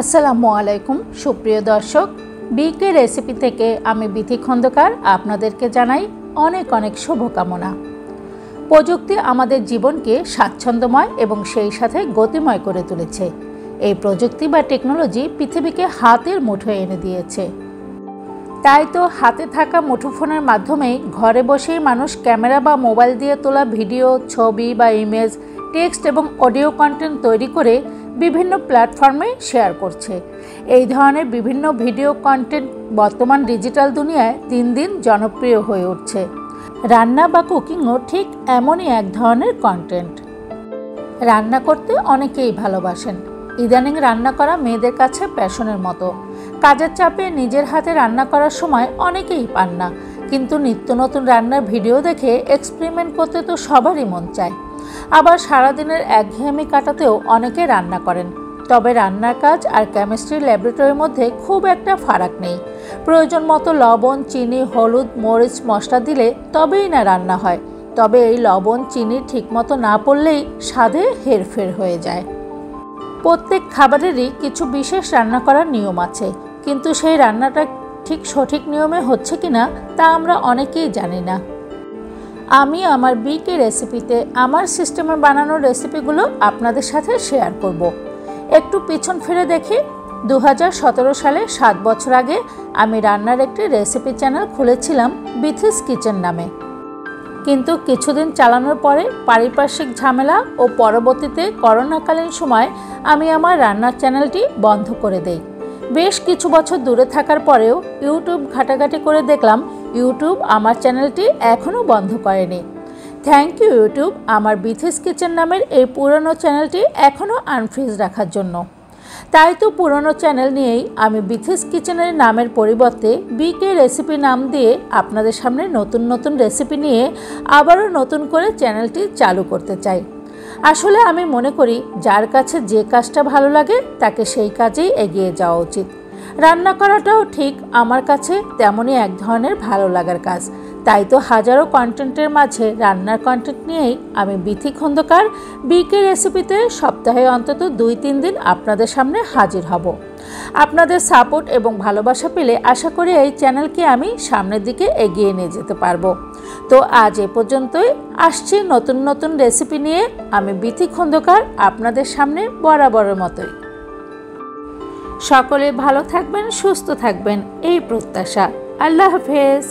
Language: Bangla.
আসসালামু আলাইকুম সুপ্রিয় দর্শক, বিকে রেসিপি থেকে আমি বিথি খন্দকার আপনাদেরকে জানাই অনেক অনেক শুভকামনা। প্রযুক্তি আমাদের জীবনকে স্বাচ্ছন্দ্যময় এবং সেই সাথে গতিময় করে তুলেছে। এই প্রযুক্তি বা টেকনোলজি পৃথিবীকে হাতের মুঠোয় এনে দিয়েছে। তাই তো হাতে থাকা মুঠোফোনের মাধ্যমেই ঘরে বসেই মানুষ ক্যামেরা বা মোবাইল দিয়ে তোলা ভিডিও, ছবি বা ইমেজ, টেক্সট এবং অডিও কন্টেন্ট তৈরি করে বিভিন্ন প্ল্যাটফর্মে শেয়ার করছে। এই ধরনের বিভিন্ন ভিডিও কন্টেন্ট বর্তমান ডিজিটাল দুনিয়ায় দিন দিন জনপ্রিয় হয়ে উঠছে। রান্না বা কুকিংও ঠিক এমনই এক ধরনের কন্টেন্ট। রান্না করতে অনেকেই ভালোবাসেন। ইদানিং রান্না করা মেয়েদের কাছে প্যাশনের মতো। কাজের চাপে নিজের হাতে রান্না করার সময় অনেকেই পান না, কিন্তু নিত্য নতুন রান্নার ভিডিও দেখে এক্সপেরিমেন্ট করতে তো সবারই মন চায়। আবার সারাদিনের একঘেয়েমি কাটাতেও অনেকে রান্না করেন। তবে রান্নার কাজ আর কেমিস্ট্রি ল্যাবরেটরির মধ্যে খুব একটা ফারাক নেই। প্রয়োজন মতো লবণ, চিনি, হলুদ, মরিচ, মশলা দিলে তবেই না রান্না হয়। তবে এই লবণ, চিনি ঠিকমতো না পড়লেই স্বাদে হেরফের হয়ে যায়। প্রত্যেক খাবারেরই কিছু বিশেষ রান্না করার নিয়ম আছে, কিন্তু সেই রান্নাটা ঠিক সঠিক নিয়মে হচ্ছে কিনা তা আমরা অনেকেই জানি না। আমি আমার বিকে রেসিপিতে আমার সিস্টেমে বানানো রেসিপিগুলো আপনাদের সাথে শেয়ার করব। একটু পিছন ফিরে দেখি, 2017 সালে 7 বছর আগে আমি রান্নার একটি রেসিপি চ্যানেল খুলেছিলাম বিথিস কিচেন নামে। কিন্তু কিছুদিন চালানোর পরে পারিপার্শ্বিক ঝামেলা ও পরবর্তীতে করোনাকালীন সময় আমি আমার রান্নার চ্যানেলটি বন্ধ করে দেই। বেশ কিছু বছর দূরে থাকার পরেও ইউটিউব ঘাটাঘাটি করে দেখলাম ইউটিউব আমার চ্যানেলটি এখনও বন্ধ করেনি। থ্যাংক ইউ ইউটিউব আমার বিথিস কিচেন নামের এই পুরনো চ্যানেলটি এখনও আনফ্রিজ রাখার জন্য। তাই তো পুরনো চ্যানেল নিয়েই আমি বিথিস কিচেনের নামের পরিবর্তে বিকে রেসিপি নাম দিয়ে আপনাদের সামনে নতুন নতুন রেসিপি নিয়ে আবারও নতুন করে চ্যানেলটি চালু করতে চাই। আসলে আমি মনে করি যার কাছে যে কাজটা ভালো লাগে তাকে সেই কাজেই এগিয়ে যাওয়া উচিত। রান্না করাটাও ঠিক আমার কাছে তেমনই এক ধরনের ভালো লাগার কাজ। তাই তো হাজারো কন্টেন্টের মাঝে রান্নার কন্টেন্ট নিয়েই আমি বিথি খন্দকার বিকে রেসিপিতে সপ্তাহে অন্তত 2-3 দিন আপনাদের সামনে হাজির হব। আপনাদের সাপোর্ট এবং ভালোবাসা পেলে আশা করি এই চ্যানেলকে আমি সামনের দিকে এগিয়ে নিয়ে যেতে পারবো। তো আজ এ পর্যন্তই। আসছি নতুন নতুন রেসিপি নিয়ে আমি বিথি খন্দকার আপনাদের সামনে বরাবরের মতোই। সকলে ভালো থাকবেন, সুস্থ থাকবেন এই প্রত্যাশা। আল্লাহ হাফেজ।